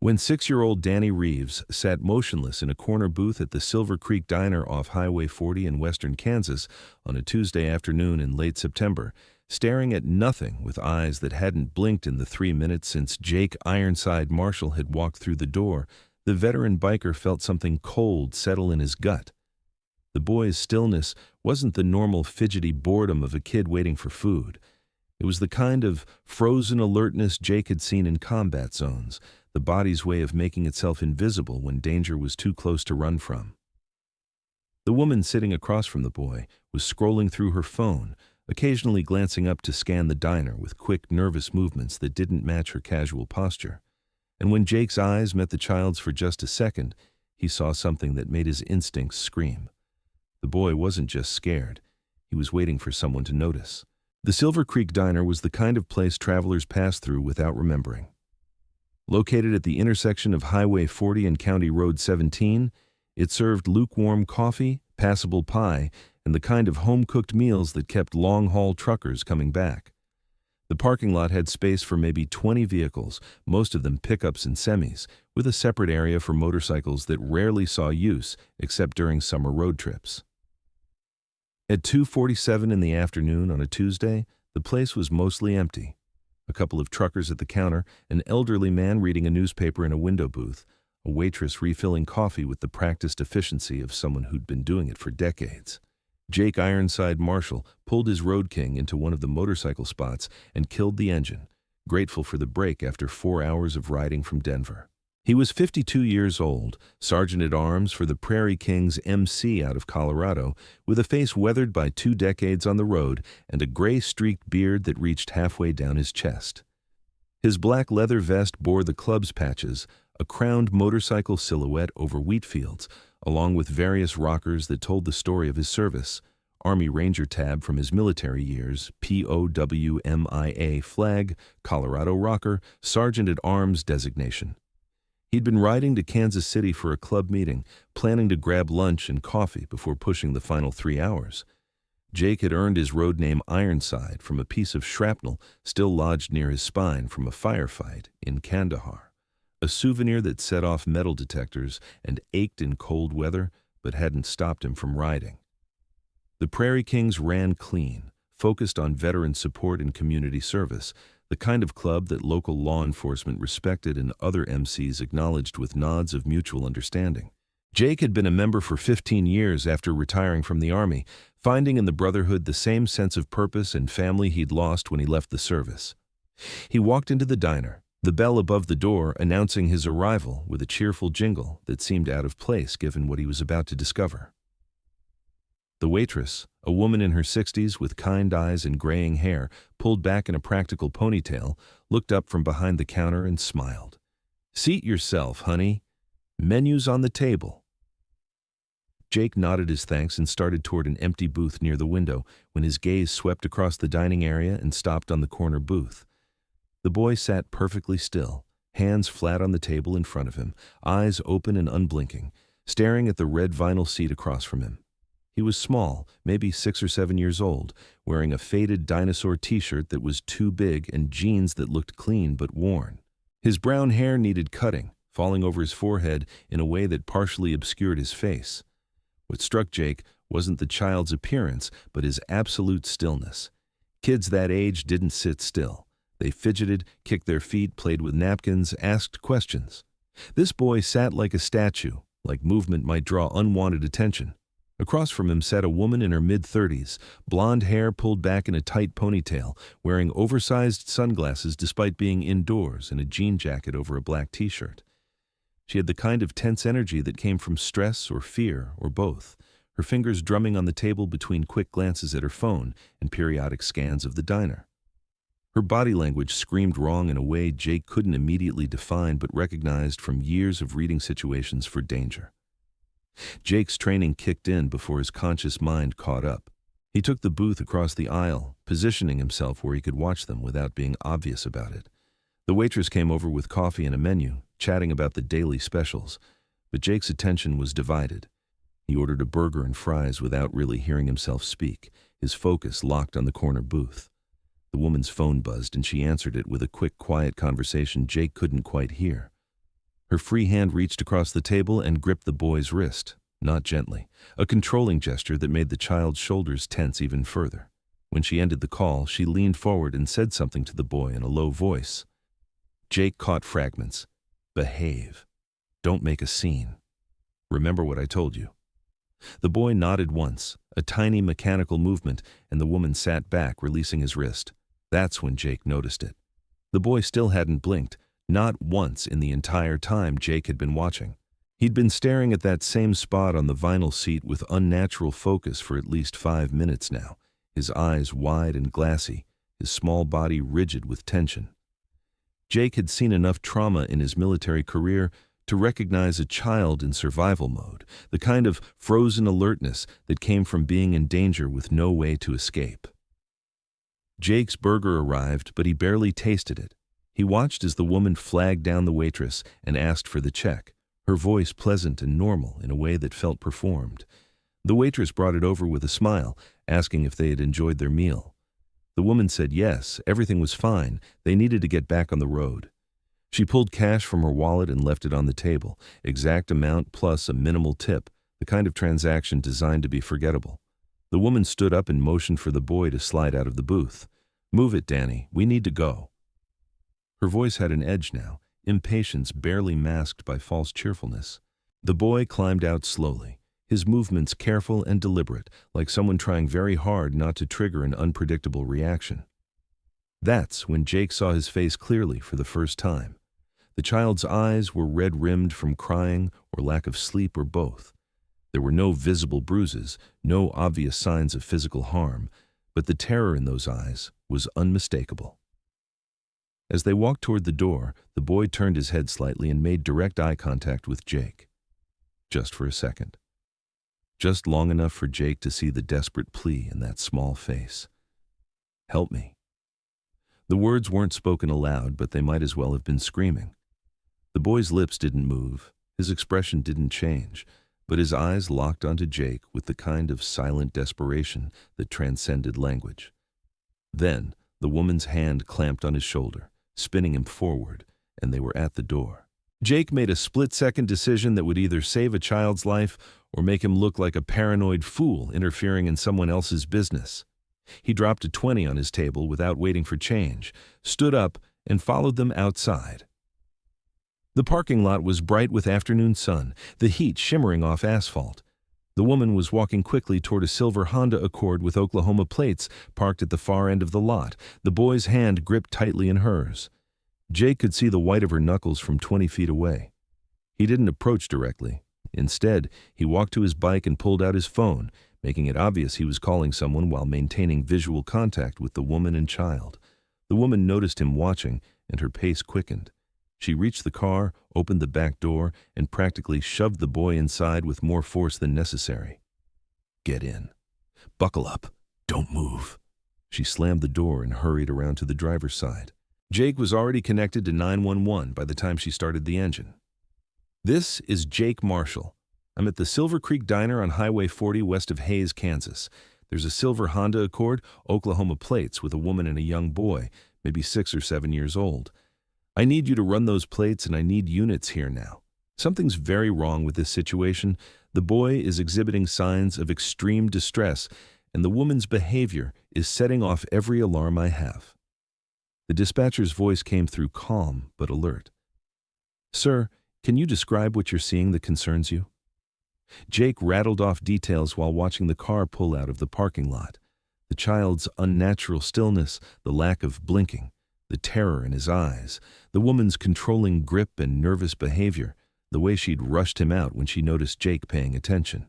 When 6-year-old Danny Reeves sat motionless in a corner booth at the Silver Creek Diner off Highway 40 in western Kansas on a Tuesday afternoon in late September, staring at nothing with eyes that hadn't blinked in the 3 minutes since Jake Ironside Marshall had walked through the door, the veteran biker felt something cold settle in his gut. The boy's stillness wasn't the normal fidgety boredom of a kid waiting for food. It was the kind of frozen alertness Jake had seen in combat zones, the body's way of making itself invisible when danger was too close to run from. The woman sitting across from the boy was scrolling through her phone, occasionally glancing up to scan the diner with quick, nervous movements that didn't match her casual posture. And when Jake's eyes met the child's for just a second, he saw something that made his instincts scream. The boy wasn't just scared. He was waiting for someone to notice. The Silver Creek Diner was the kind of place travelers passed through without remembering. Located at the intersection of Highway 40 and County Road 17, it served lukewarm coffee, passable pie, and the kind of home-cooked meals that kept long-haul truckers coming back. The parking lot had space for maybe 20 vehicles, most of them pickups and semis, with a separate area for motorcycles that rarely saw use except during summer road trips. At 2:47 in the afternoon on a Tuesday, the place was mostly empty. A couple of truckers at the counter, an elderly man reading a newspaper in a window booth, a waitress refilling coffee with the practiced efficiency of someone who'd been doing it for decades. Jake Ironside Marshall pulled his Road King into one of the motorcycle spots and killed the engine, grateful for the break after 4 hours of riding from Denver. He was 52 years old, sergeant-at-arms for the Prairie Kings MC out of Colorado, with a face weathered by 2 decades on the road and a gray-streaked beard that reached halfway down his chest. His black leather vest bore the club's patches, a crowned motorcycle silhouette over wheat fields, along with various rockers that told the story of his service. Army Ranger tab from his military years, POWMIA flag, Colorado rocker, sergeant-at-arms designation. He'd been riding to Kansas City for a club meeting, planning to grab lunch and coffee before pushing the final 3 hours. Jake had earned his road name Ironside from a piece of shrapnel still lodged near his spine from a firefight in Kandahar, a souvenir that set off metal detectors and ached in cold weather but hadn't stopped him from riding. The Prairie Kings ran clean, focused on veteran support and community service, the kind of club that local law enforcement respected and other MCs acknowledged with nods of mutual understanding. Jake had been a member for 15 years after retiring from the Army, finding in the brotherhood the same sense of purpose and family he'd lost when he left the service. He walked into the diner, the bell above the door announcing his arrival with a cheerful jingle that seemed out of place given what he was about to discover. The waitress, a woman in her 60s with kind eyes and graying hair pulled back in a practical ponytail, looked up from behind the counter and smiled. "Seat yourself, honey. Menu's on the table." Jake nodded his thanks and started toward an empty booth near the window when his gaze swept across the dining area and stopped on the corner booth. The boy sat perfectly still, hands flat on the table in front of him, eyes open and unblinking, staring at the red vinyl seat across from him. He was small, maybe 6 or 7 years old, wearing a faded dinosaur t-shirt that was too big and jeans that looked clean but worn. His brown hair needed cutting, falling over his forehead in a way that partially obscured his face. What struck Jake wasn't the child's appearance, but his absolute stillness. Kids that age didn't sit still. They fidgeted, kicked their feet, played with napkins, asked questions. This boy sat like a statue, like movement might draw unwanted attention. Across from him sat a woman in her mid-30s, blonde hair pulled back in a tight ponytail, wearing oversized sunglasses despite being indoors and a jean jacket over a black t-shirt. She had the kind of tense energy that came from stress or fear or both, her fingers drumming on the table between quick glances at her phone and periodic scans of the diner. Her body language screamed wrong in a way Jake couldn't immediately define but recognized from years of reading situations for danger. Jake's training kicked in before his conscious mind caught up. He took the booth across the aisle, positioning himself where he could watch them without being obvious about it. The waitress came over with coffee and a menu, chatting about the daily specials, but Jake's attention was divided. He ordered a burger and fries without really hearing himself speak, his focus locked on the corner booth. The woman's phone buzzed and she answered it with a quick, quiet conversation Jake couldn't quite hear. Her free hand reached across the table and gripped the boy's wrist, not gently, a controlling gesture that made the child's shoulders tense even further. When she ended the call, she leaned forward and said something to the boy in a low voice. Jake caught fragments. Behave. Don't make a scene. Remember what I told you. The boy nodded once, a tiny mechanical movement, and the woman sat back, releasing his wrist. That's when Jake noticed it. The boy still hadn't blinked, not once in the entire time Jake had been watching. He'd been staring at that same spot on the vinyl seat with unnatural focus for at least 5 minutes now, his eyes wide and glassy, his small body rigid with tension. Jake had seen enough trauma in his military career to recognize a child in survival mode, the kind of frozen alertness that came from being in danger with no way to escape. Jake's burger arrived, but he barely tasted it. He watched as the woman flagged down the waitress and asked for the check, her voice pleasant and normal in a way that felt performed. The waitress brought it over with a smile, asking if they had enjoyed their meal. The woman said yes, everything was fine, they needed to get back on the road. She pulled cash from her wallet and left it on the table, exact amount plus a minimal tip, the kind of transaction designed to be forgettable. The woman stood up and motioned for the boy to slide out of the booth. Move it, Danny, we need to go. Her voice had an edge now, impatience barely masked by false cheerfulness. The boy climbed out slowly, his movements careful and deliberate, like someone trying very hard not to trigger an unpredictable reaction. That's when Jake saw his face clearly for the first time. The child's eyes were red-rimmed from crying or lack of sleep or both. There were no visible bruises, no obvious signs of physical harm, but the terror in those eyes was unmistakable. As they walked toward the door, the boy turned his head slightly and made direct eye contact with Jake. Just for a second. Just long enough for Jake to see the desperate plea in that small face. Help me. The words weren't spoken aloud, but they might as well have been screaming. The boy's lips didn't move, his expression didn't change, but his eyes locked onto Jake with the kind of silent desperation that transcended language. Then, the woman's hand clamped on his shoulder, spinning him forward, and they were at the door. Jake made a split-second decision that would either save a child's life or make him look like a paranoid fool interfering in someone else's business. He dropped a 20 on his table without waiting for change, stood up, and followed them outside. The parking lot was bright with afternoon sun, the heat shimmering off asphalt. The woman was walking quickly toward a silver Honda Accord with Oklahoma plates parked at the far end of the lot, the boy's hand gripped tightly in hers. Jake could see the white of her knuckles from 20 feet away. He didn't approach directly. Instead, he walked to his bike and pulled out his phone, making it obvious he was calling someone while maintaining visual contact with the woman and child. The woman noticed him watching, and her pace quickened. She reached the car, opened the back door, and practically shoved the boy inside with more force than necessary. Get in. Buckle up. Don't move. She slammed the door and hurried around to the driver's side. Jake was already connected to 911 by the time she started the engine. This is Jake Marshall. I'm at the Silver Creek Diner on Highway 40 west of Hays, Kansas. There's a silver Honda Accord, Oklahoma plates with a woman and a young boy, maybe 6 or 7 years old. I need you to run those plates and I need units here now. Something's very wrong with this situation. The boy is exhibiting signs of extreme distress and the woman's behavior is setting off every alarm I have. The dispatcher's voice came through calm but alert. Sir, can you describe what you're seeing that concerns you? Jake rattled off details while watching the car pull out of the parking lot. The child's unnatural stillness, the lack of blinking, the terror in his eyes, the woman's controlling grip and nervous behavior, the way she'd rushed him out when she noticed Jake paying attention.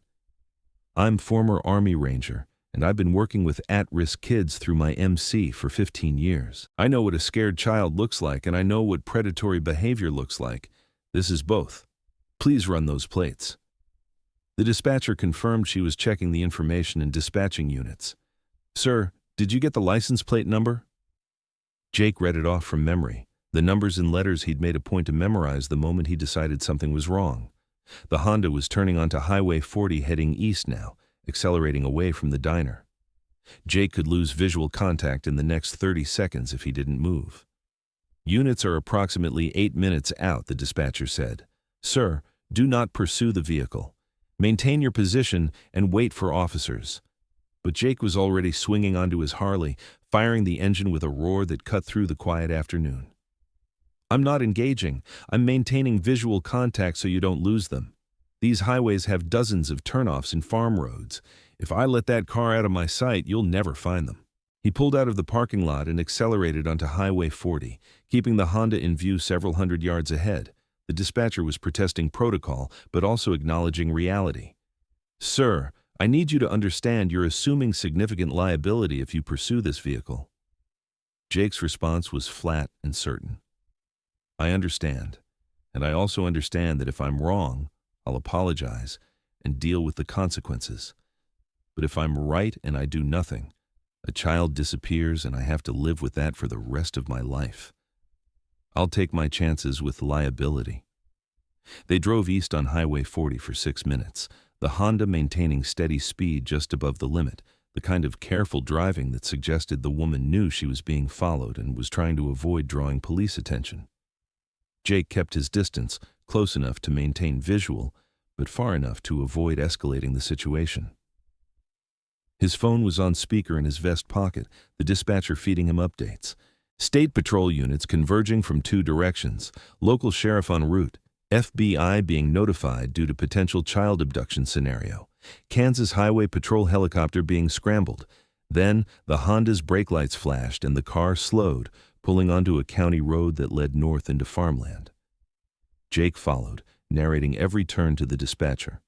I'm former Army Ranger, and I've been working with at-risk kids through my MC for 15 years. I know what a scared child looks like, and I know what predatory behavior looks like. This is both. Please run those plates. The dispatcher confirmed she was checking the information and dispatching units. Sir, did you get the license plate number? Jake read it off from memory, the numbers and letters he'd made a point to memorize the moment he decided something was wrong. The Honda was turning onto Highway 40 heading east now, accelerating away from the diner. Jake could lose visual contact in the next 30 seconds if he didn't move. Units are approximately 8 minutes out, the dispatcher said. Sir, do not pursue the vehicle. Maintain your position and wait for officers. But Jake was already swinging onto his Harley, firing the engine with a roar that cut through the quiet afternoon. I'm not engaging. I'm maintaining visual contact so you don't lose them. These highways have dozens of turnoffs and farm roads. If I let that car out of my sight, you'll never find them. He pulled out of the parking lot and accelerated onto Highway 40, keeping the Honda in view several hundred yards ahead. The dispatcher was protesting protocol, but also acknowledging reality. Sir, I need you to understand you're assuming significant liability if you pursue this vehicle. Jake's response was flat and certain. I understand, and I also understand that if I'm wrong, I'll apologize and deal with the consequences. But if I'm right and I do nothing, a child disappears and I have to live with that for the rest of my life. I'll take my chances with liability. They drove east on Highway 40 for 6 minutes, the Honda maintaining steady speed just above the limit, the kind of careful driving that suggested the woman knew she was being followed and was trying to avoid drawing police attention. Jake kept his distance, close enough to maintain visual, but far enough to avoid escalating the situation. His phone was on speaker in his vest pocket, the dispatcher feeding him updates. State patrol units converging from 2 directions, local sheriff en route, FBI being notified due to potential child abduction scenario, Kansas Highway Patrol helicopter being scrambled. Then the Honda's brake lights flashed and the car slowed, pulling onto a county road that led north into farmland. Jake followed, narrating every turn to the dispatcher.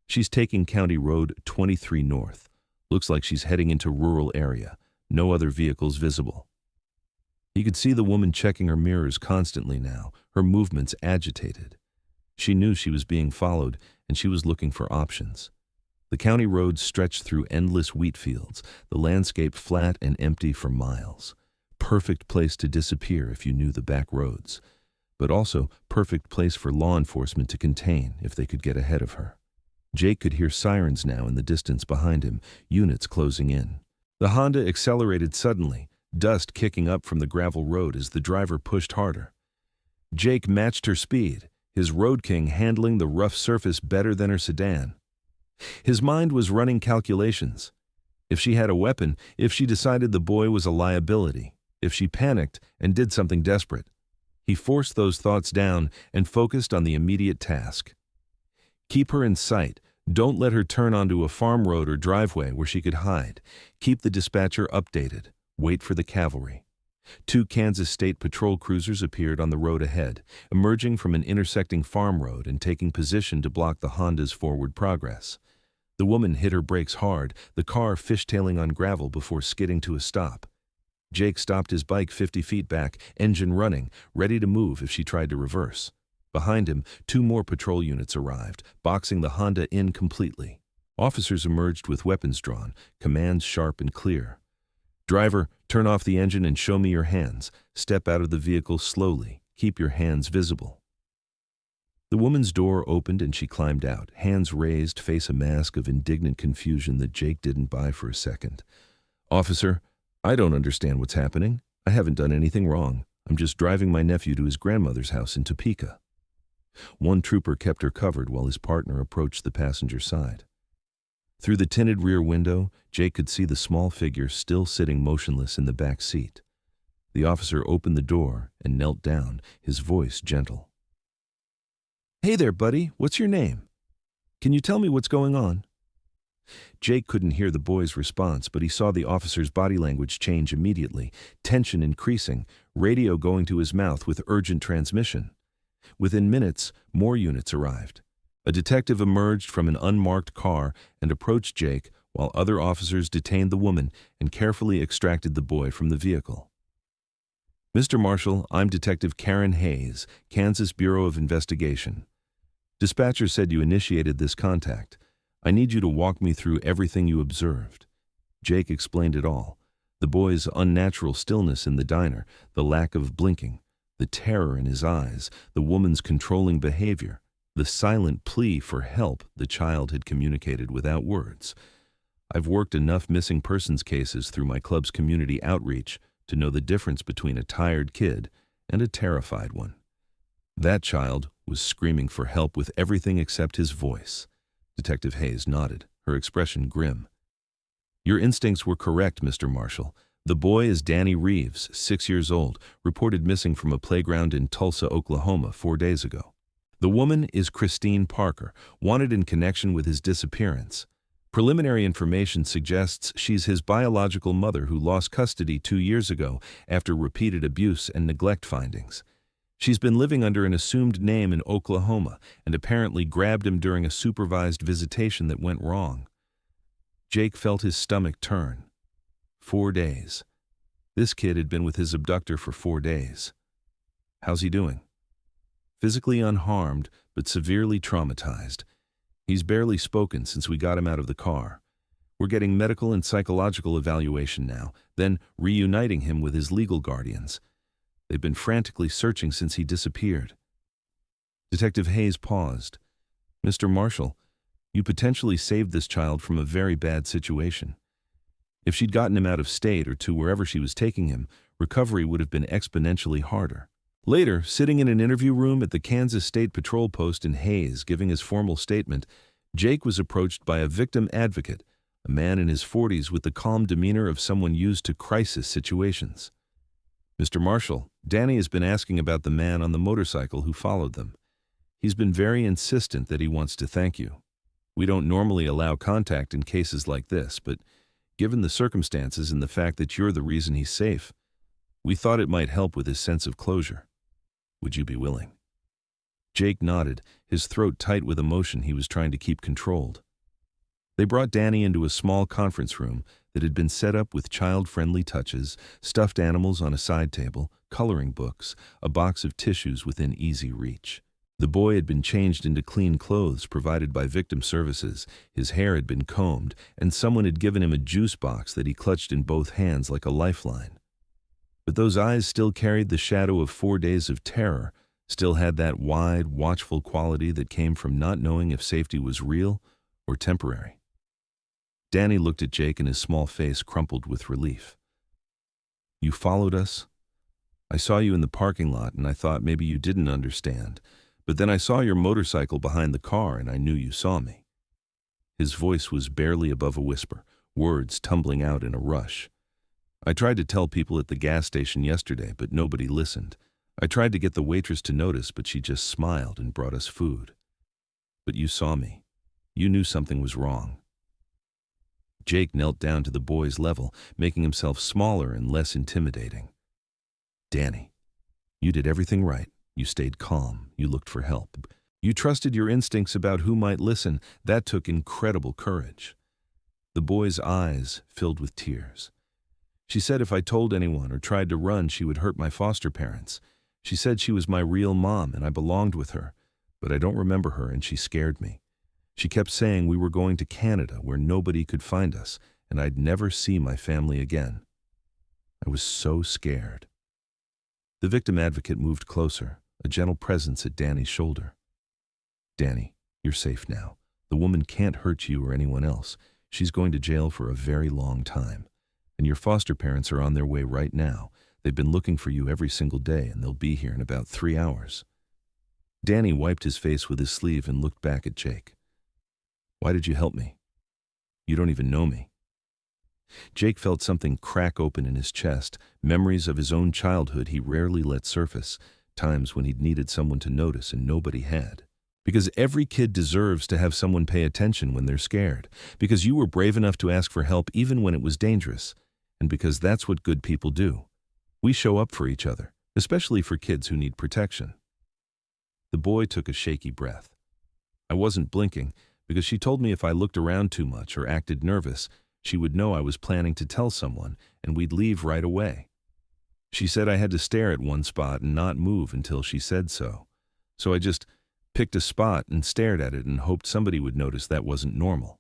She's taking County Road 23 north. Looks like she's heading into rural area. No other vehicles visible. He could see the woman checking her mirrors constantly now, her movements agitated. She knew she was being followed, and she was looking for options. The county road stretched through endless wheat fields, the landscape flat and empty for miles. Perfect place to disappear if you knew the back roads, but also perfect place for law enforcement to contain if they could get ahead of her. Jake could hear sirens now in the distance behind him, units closing in. The Honda accelerated suddenly, dust kicking up from the gravel road as the driver pushed harder. Jake matched her speed, his Road King handling the rough surface better than her sedan. His mind was running calculations. If she had a weapon, if she decided the boy was a liability, if she panicked and did something desperate. He forced those thoughts down and focused on the immediate task. Keep her in sight. Don't let her turn onto a farm road or driveway where she could hide. Keep the dispatcher updated. Wait for the cavalry. 2 Kansas State Patrol cruisers appeared on the road ahead, emerging from an intersecting farm road and taking position to block the Honda's forward progress. The woman hit her brakes hard, the car fishtailing on gravel before skidding to a stop. Jake stopped his bike 50 feet back, engine running, ready to move if she tried to reverse. Behind him, 2 more patrol units arrived, boxing the Honda in completely. Officers emerged with weapons drawn, commands sharp and clear. Driver, turn off the engine and show me your hands. Step out of the vehicle slowly. Keep your hands visible. The woman's door opened and she climbed out, hands raised, face a mask of indignant confusion that Jake didn't buy for a second. Officer, I don't understand what's happening. I haven't done anything wrong. I'm just driving my nephew to his grandmother's house in Topeka. One trooper kept her covered while his partner approached the passenger side. Through the tinted rear window, Jake could see the small figure still sitting motionless in the back seat. The officer opened the door and knelt down, his voice gentle. Hey there, buddy. What's your name? Can you tell me what's going on? Jake couldn't hear the boy's response, but he saw the officer's body language change immediately, tension increasing, radio going to his mouth with urgent transmission. Within minutes, more units arrived. A detective emerged from an unmarked car and approached Jake while other officers detained the woman and carefully extracted the boy from the vehicle. Mr. Marshall, I'm Detective Karen Hayes, Kansas Bureau of Investigation. Dispatcher said you initiated this contact. I need you to walk me through everything you observed. Jake explained it all. The boy's unnatural stillness in the diner, the lack of blinking, the terror in his eyes, the woman's controlling behavior, the silent plea for help the child had communicated without words. I've worked enough missing persons cases through my club's community outreach to know the difference between a tired kid and a terrified one. That child was screaming for help with everything except his voice. Detective Hayes nodded, her expression grim. Your instincts were correct, Mr. Marshall. The boy is Danny Reeves, 6 years old, reported missing from a playground in Tulsa, Oklahoma 4 days ago. The woman is Christine Parker, wanted in connection with his disappearance. Preliminary information suggests she's his biological mother who lost custody 2 years ago after repeated abuse and neglect findings. She's been living under an assumed name in Oklahoma and apparently grabbed him during a supervised visitation that went wrong. Jake felt his stomach turn. 4 days. This kid had been with his abductor for 4 days. How's he doing? Physically unharmed, but severely traumatized. He's barely spoken since we got him out of the car. We're getting medical and psychological evaluation now, then reuniting him with his legal guardians. They've been frantically searching since he disappeared. Detective Hayes paused. Mr. Marshall, you potentially saved this child from a very bad situation. If she'd gotten him out of state or to wherever she was taking him, recovery would have been exponentially harder. Later, sitting in an interview room at the Kansas State Patrol Post in Hays giving his formal statement, Jake was approached by a victim advocate, a man in his 40s with the calm demeanor of someone used to crisis situations. Mr. Marshall, Danny has been asking about the man on the motorcycle who followed them. He's been very insistent that he wants to thank you. We don't normally allow contact in cases like this, but given the circumstances and the fact that you're the reason he's safe, we thought it might help with his sense of closure. Would you be willing? Jake nodded, his throat tight with emotion he was trying to keep controlled. They brought Danny into a small conference room that had been set up with child-friendly touches, stuffed animals on a side table, coloring books, a box of tissues within easy reach. The boy had been changed into clean clothes provided by victim services, his hair had been combed, and someone had given him a juice box that he clutched in both hands like a lifeline. But those eyes still carried the shadow of 4 days of terror, still had that wide, watchful quality that came from not knowing if safety was real or temporary. Danny looked at Jake and his small face crumpled with relief. You followed us? I saw you in the parking lot and I thought maybe you didn't understand, but then I saw your motorcycle behind the car and I knew you saw me. His voice was barely above a whisper, words tumbling out in a rush. I tried to tell people at the gas station yesterday, but nobody listened. I tried to get the waitress to notice, but she just smiled and brought us food. But you saw me. You knew something was wrong. Jake knelt down to the boy's level, making himself smaller and less intimidating. Danny, you did everything right. You stayed calm. You looked for help. You trusted your instincts about who might listen. That took incredible courage. The boy's eyes filled with tears. She said if I told anyone or tried to run, she would hurt my foster parents. She said she was my real mom and I belonged with her, but I don't remember her and she scared me. She kept saying we were going to Canada where nobody could find us and I'd never see my family again. I was so scared. The victim advocate moved closer, a gentle presence at Danny's shoulder. Danny, you're safe now. The woman can't hurt you or anyone else. She's going to jail for a very long time. And your foster parents are on their way right now. They've been looking for you every single day, and they'll be here in about 3 hours. Danny wiped his face with his sleeve and looked back at Jake. Why did you help me? You don't even know me. Jake felt something crack open in his chest, memories of his own childhood he rarely let surface, times when he'd needed someone to notice and nobody had. Because every kid deserves to have someone pay attention when they're scared. Because you were brave enough to ask for help even when it was dangerous. And because that's what good people do. We show up for each other, especially for kids who need protection. The boy took a shaky breath. I wasn't blinking, because she told me if I looked around too much or acted nervous, she would know I was planning to tell someone, and we'd leave right away. She said I had to stare at one spot and not move until she said so. So I just picked a spot and stared at it and hoped somebody would notice that wasn't normal.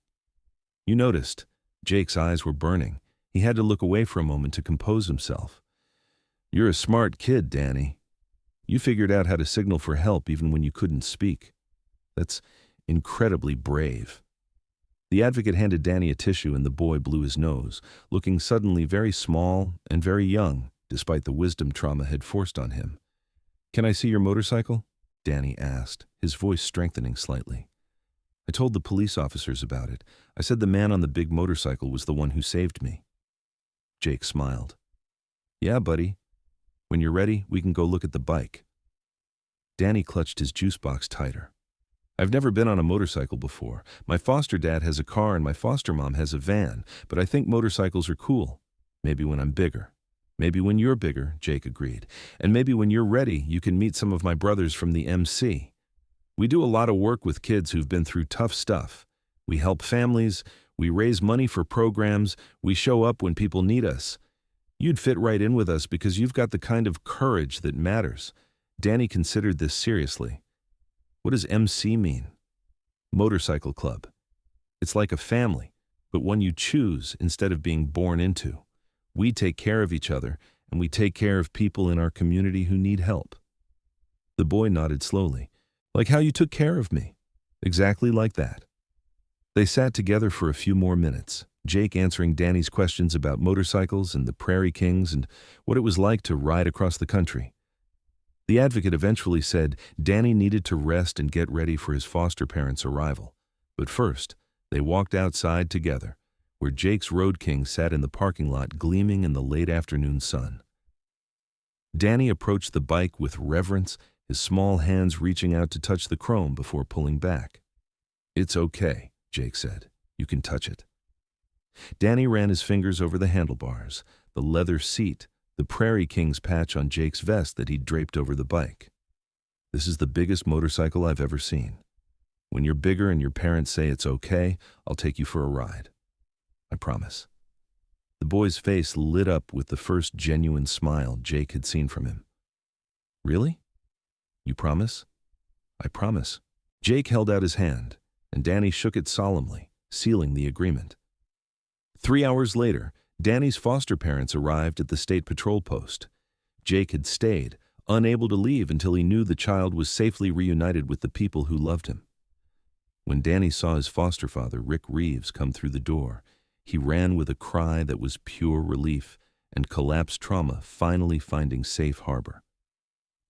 You noticed. Jake's eyes were burning. He had to look away for a moment to compose himself. You're a smart kid, Danny. You figured out how to signal for help even when you couldn't speak. That's incredibly brave. The advocate handed Danny a tissue and the boy blew his nose, looking suddenly very small and very young, despite the wisdom trauma had forced on him. Can I see your motorcycle? Danny asked, his voice strengthening slightly. I told the police officers about it. I said the man on the big motorcycle was the one who saved me. Jake smiled. Yeah, buddy. When you're ready, we can go look at the bike. Danny clutched his juice box tighter. I've never been on a motorcycle before. My foster dad has a car and my foster mom has a van, but I think motorcycles are cool. Maybe when I'm bigger. Maybe when you're bigger, Jake agreed. And maybe when you're ready, you can meet some of my brothers from the MC. We do a lot of work with kids who've been through tough stuff. We help families, we raise money for programs, we show up when people need us. You'd fit right in with us because you've got the kind of courage that matters. Danny considered this seriously. What does MC mean? Motorcycle club. It's like a family, but one you choose instead of being born into. We take care of each other, and we take care of people in our community who need help. The boy nodded slowly. Like how you took care of me. Exactly like that. They sat together for a few more minutes, Jake answering Danny's questions about motorcycles and the Prairie Kings and what it was like to ride across the country. The advocate eventually said Danny needed to rest and get ready for his foster parents' arrival. But first, they walked outside together, where Jake's Road King sat in the parking lot gleaming in the late afternoon sun. Danny approached the bike with reverence, his small hands reaching out to touch the chrome before pulling back. It's okay, Jake said. You can touch it. Danny ran his fingers over the handlebars, the leather seat, the Prairie King's patch on Jake's vest that he'd draped over the bike. This is the biggest motorcycle I've ever seen. When you're bigger and your parents say it's okay, I'll take you for a ride. I promise. The boy's face lit up with the first genuine smile Jake had seen from him. Really? You promise? I promise. Jake held out his hand, and Danny shook it solemnly, sealing the agreement. 3 hours later, Danny's foster parents arrived at the state patrol post. Jake had stayed, unable to leave until he knew the child was safely reunited with the people who loved him. When Danny saw his foster father, Rick Reeves, come through the door, he ran with a cry that was pure relief and collapsed trauma finally finding safe harbor.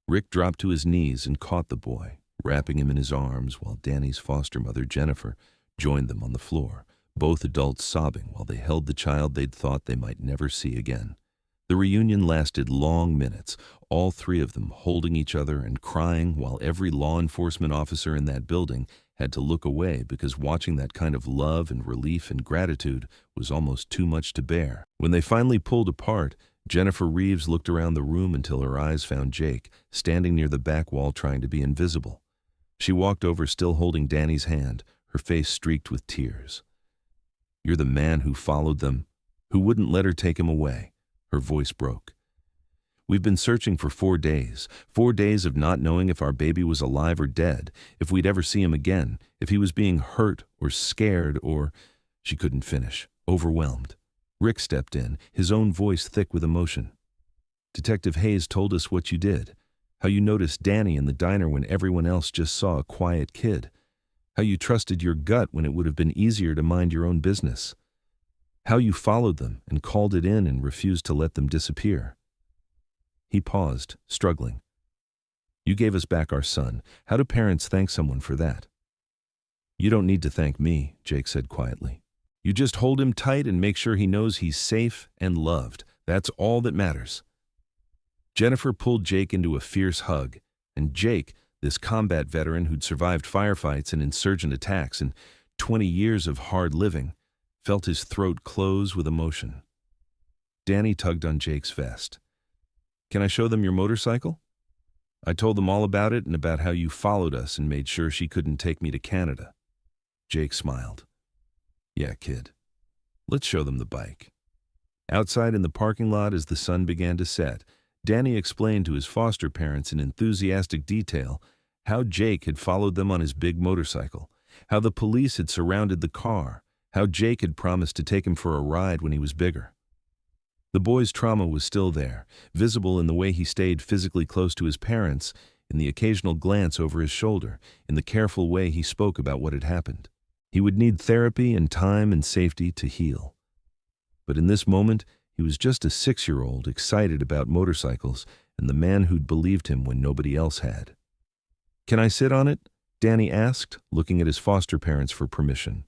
Rick dropped to his knees and caught the boy, wrapping him in his arms while Danny's foster mother, Jennifer, joined them on the floor, both adults sobbing while they held the child they'd thought they might never see again. The reunion lasted long minutes, all three of them holding each other and crying while every law enforcement officer in that building had to look away because watching that kind of love and relief and gratitude was almost too much to bear. When they finally pulled apart, Jennifer Reeves looked around the room until her eyes found Jake, standing near the back wall trying to be invisible. She walked over, still holding Danny's hand, her face streaked with tears. You're the man who followed them, who wouldn't let her take him away. Her voice broke. We've been searching for 4 days, 4 days of not knowing if our baby was alive or dead, if we'd ever see him again, if he was being hurt or scared or... She couldn't finish, overwhelmed. Rick stepped in, his own voice thick with emotion. Detective Hayes told us what you did, how you noticed Danny in the diner when everyone else just saw a quiet kid, how you trusted your gut when it would have been easier to mind your own business, how you followed them and called it in and refused to let them disappear. He paused, struggling. You gave us back our son. How do parents thank someone for that? You don't need to thank me, Jake said quietly. You just hold him tight and make sure he knows he's safe and loved. That's all that matters. Jennifer pulled Jake into a fierce hug, and Jake, this combat veteran who'd survived firefights and insurgent attacks and 20 years of hard living, felt his throat close with emotion. Danny tugged on Jake's vest. Can I show them your motorcycle? I told them all about it and about how you followed us and made sure she couldn't take me to Canada. Jake smiled. Yeah, kid. Let's show them the bike. Outside in the parking lot as the sun began to set, Danny explained to his foster parents in enthusiastic detail how Jake had followed them on his big motorcycle, how the police had surrounded the car, how Jake had promised to take him for a ride when he was bigger. The boy's trauma was still there, visible in the way he stayed physically close to his parents, in the occasional glance over his shoulder, in the careful way he spoke about what had happened. He would need therapy and time and safety to heal. But in this moment, he was just a 6-year-old excited about motorcycles and the man who'd believed him when nobody else had. "Can I sit on it?" Danny asked, looking at his foster parents for permission.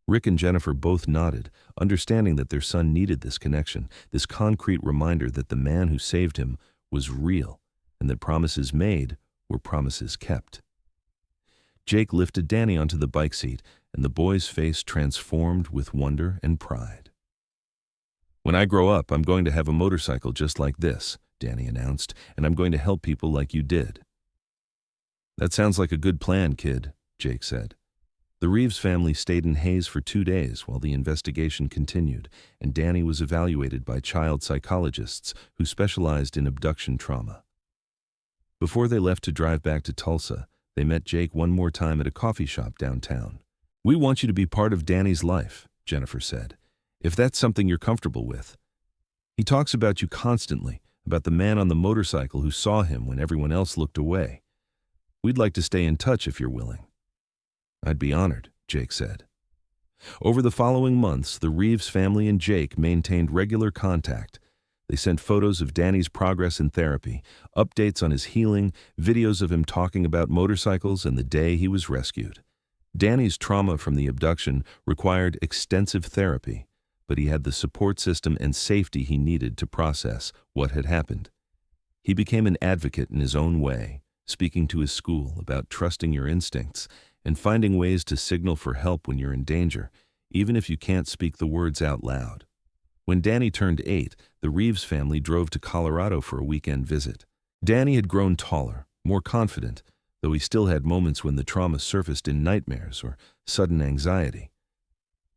Rick and Jennifer both nodded, understanding that their son needed this connection, this concrete reminder that the man who saved him was real, and that promises made were promises kept. Jake lifted Danny onto the bike seat, and the boy's face transformed with wonder and pride. "When I grow up, I'm going to have a motorcycle just like this," Danny announced, "and I'm going to help people like you did." "That sounds like a good plan, kid," Jake said. The Reeves family stayed in Hayes for 2 days while the investigation continued, and Danny was evaluated by child psychologists who specialized in abduction trauma. Before they left to drive back to Tulsa, they met Jake one more time at a coffee shop downtown. "We want you to be part of Danny's life," Jennifer said, "if that's something you're comfortable with. He talks about you constantly, about the man on the motorcycle who saw him when everyone else looked away. We'd like to stay in touch if you're willing." "I'd be honored," Jake said. Over the following months, the Reeves family and Jake maintained regular contact. They sent photos of Danny's progress in therapy, updates on his healing, videos of him talking about motorcycles and the day he was rescued. Danny's trauma from the abduction required extensive therapy, but he had the support system and safety he needed to process what had happened. He became an advocate in his own way, speaking to his school about trusting your instincts and finding ways to signal for help when you're in danger, even if you can't speak the words out loud. When Danny turned 8, the Reeves family drove to Colorado for a weekend visit. Danny had grown taller, more confident, though he still had moments when the trauma surfaced in nightmares or sudden anxiety.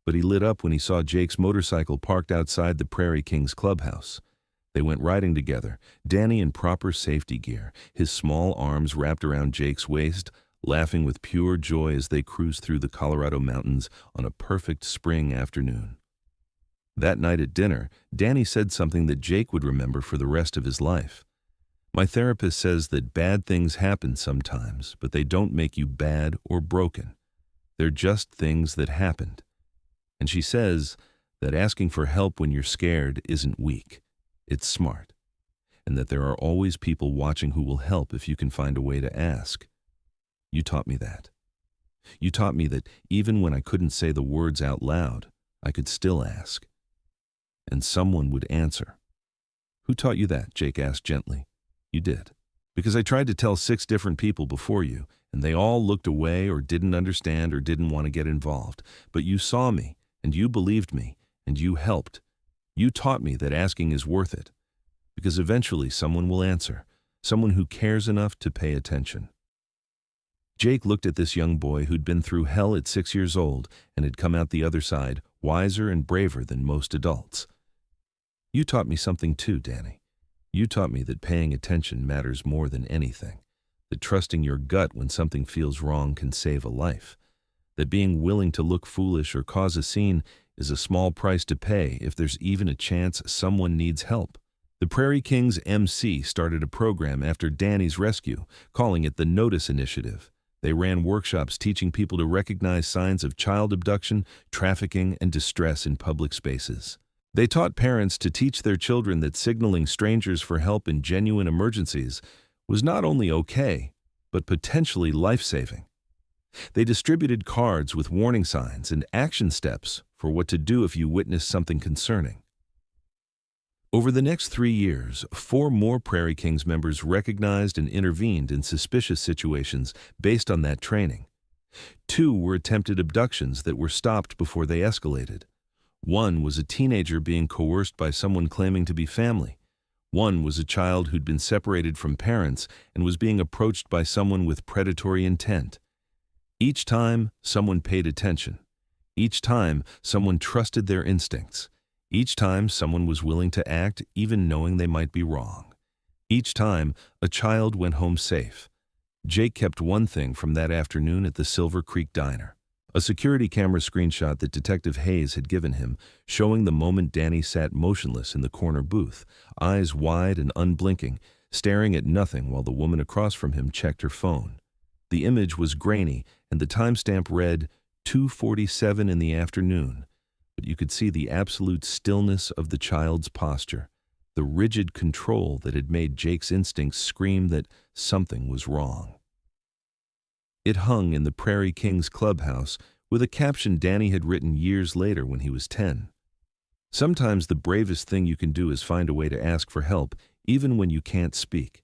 But he lit up when he saw Jake's motorcycle parked outside the Prairie Kings clubhouse. They went riding together, Danny in proper safety gear, his small arms wrapped around Jake's waist, laughing with pure joy as they cruised through the Colorado mountains on a perfect spring afternoon. That night at dinner, Danny said something that Jake would remember for the rest of his life. "My therapist says that bad things happen sometimes, but they don't make you bad or broken. They're just things that happened. And she says that asking for help when you're scared isn't weak, it's smart. And that there are always people watching who will help if you can find a way to ask. You taught me that. You taught me that even when I couldn't say the words out loud, I could still ask. And someone would answer." "Who taught you that?" Jake asked gently. "You did. Because I tried to tell 6 different people before you, and they all looked away or didn't understand or didn't want to get involved. But you saw me, and you believed me, and you helped. You taught me that asking is worth it. Because eventually someone will answer, someone who cares enough to pay attention." Jake looked at this young boy who'd been through hell at 6 years old and had come out the other side, wiser and braver than most adults. "You taught me something too, Danny. You taught me that paying attention matters more than anything, that trusting your gut when something feels wrong can save a life, that being willing to look foolish or cause a scene is a small price to pay if there's even a chance someone needs help." The Prairie Kings MC started a program after Danny's rescue, calling it the Notice Initiative. They ran workshops teaching people to recognize signs of child abduction, trafficking, and distress in public spaces. They taught parents to teach their children that signaling strangers for help in genuine emergencies was not only okay, but potentially life-saving. They distributed cards with warning signs and action steps for what to do if you witness something concerning. Over the next 3 years, 4 more Prairie Kings members recognized and intervened in suspicious situations based on that training. 2 were attempted abductions that were stopped before they escalated. 1 was a teenager being coerced by someone claiming to be family. 1 was a child who'd been separated from parents and was being approached by someone with predatory intent. Each time, someone paid attention. Each time, someone trusted their instincts. Each time, someone was willing to act even knowing they might be wrong. Each time, a child went home safe. Jake kept one thing from that afternoon at the Silver Creek Diner. A security camera screenshot that Detective Hayes had given him, showing the moment Danny sat motionless in the corner booth, eyes wide and unblinking, staring at nothing while the woman across from him checked her phone. The image was grainy, and the timestamp read 2:47 in the afternoon. But you could see the absolute stillness of the child's posture, the rigid control that had made Jake's instincts scream that something was wrong. It hung in the Prairie King's clubhouse with a caption Danny had written years later when he was 10. Sometimes the bravest thing you can do is find a way to ask for help, even when you can't speak.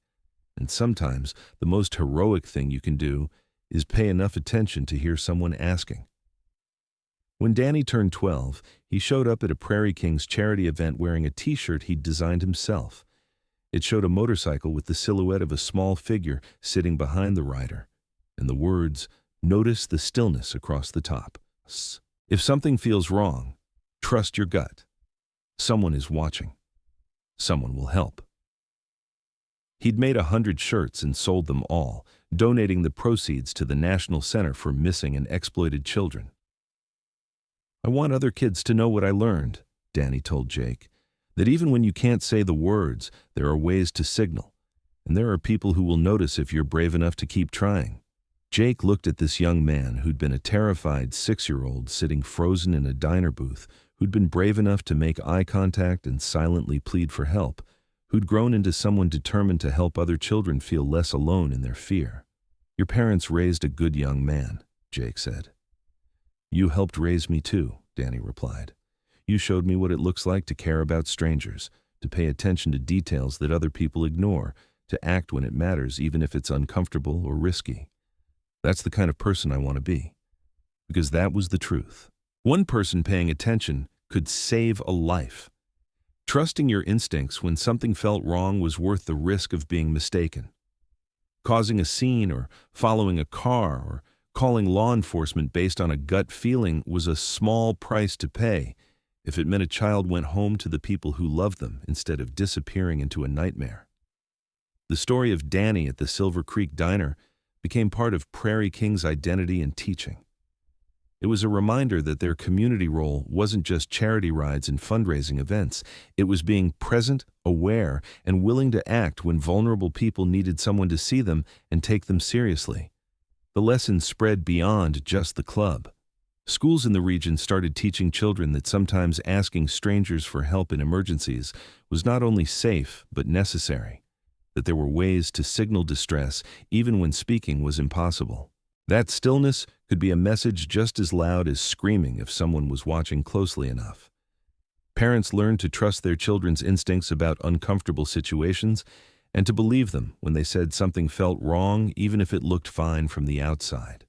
And sometimes the most heroic thing you can do is pay enough attention to hear someone asking. When Danny turned 12, he showed up at a Prairie King's charity event wearing a t-shirt he'd designed himself. It showed a motorcycle with the silhouette of a small figure sitting behind the rider, and the words, "Notice the stillness" across the top. If something feels wrong, trust your gut. Someone is watching. Someone will help. He'd made 100 shirts and sold them all, donating the proceeds to the National Center for Missing and Exploited Children. "I want other kids to know what I learned," Danny told Jake, "that even when you can't say the words, there are ways to signal, and there are people who will notice if you're brave enough to keep trying." Jake looked at this young man who'd been a terrified 6-year-old sitting frozen in a diner booth, who'd been brave enough to make eye contact and silently plead for help, who'd grown into someone determined to help other children feel less alone in their fear. "Your parents raised a good young man," Jake said. "You helped raise me too," Danny replied. "You showed me what it looks like to care about strangers, to pay attention to details that other people ignore, to act when it matters even if it's uncomfortable or risky. That's the kind of person I want to be." Because that was the truth. One person paying attention could save a life. Trusting your instincts when something felt wrong was worth the risk of being mistaken. Causing a scene or following a car or calling law enforcement based on a gut feeling was a small price to pay if it meant a child went home to the people who loved them instead of disappearing into a nightmare. The story of Danny at the Silver Creek Diner became part of Prairie King's identity and teaching. It was a reminder that their community role wasn't just charity rides and fundraising events. It was being present, aware, and willing to act when vulnerable people needed someone to see them and take them seriously. The lesson spread beyond just the club. Schools in the region started teaching children that sometimes asking strangers for help in emergencies was not only safe but necessary, that there were ways to signal distress even when speaking was impossible. That stillness could be a message just as loud as screaming if someone was watching closely enough. Parents learned to trust their children's instincts about uncomfortable situations and to believe them when they said something felt wrong, even if it looked fine from the outside.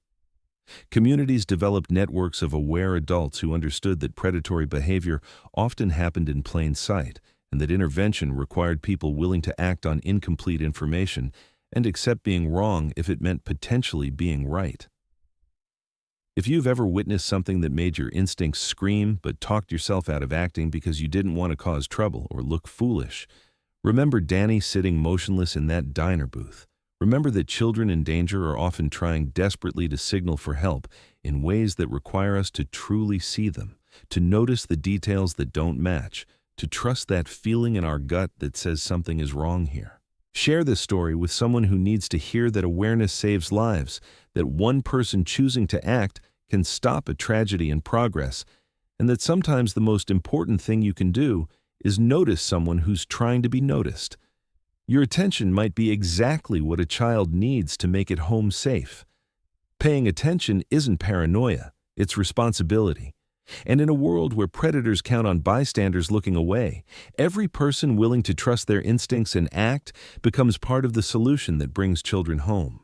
Communities developed networks of aware adults who understood that predatory behavior often happened in plain sight and that intervention required people willing to act on incomplete information and accept being wrong if it meant potentially being right. If you've ever witnessed something that made your instincts scream but talked yourself out of acting because you didn't want to cause trouble or look foolish, remember Danny sitting motionless in that diner booth. Remember that children in danger are often trying desperately to signal for help in ways that require us to truly see them, to notice the details that don't match, to trust that feeling in our gut that says something is wrong here. Share this story with someone who needs to hear that awareness saves lives, that one person choosing to act can stop a tragedy in progress, and that sometimes the most important thing you can do is notice someone who's trying to be noticed. Your attention might be exactly what a child needs to make it home safe. Paying attention isn't paranoia, it's responsibility. And in a world where predators count on bystanders looking away, every person willing to trust their instincts and act becomes part of the solution that brings children home.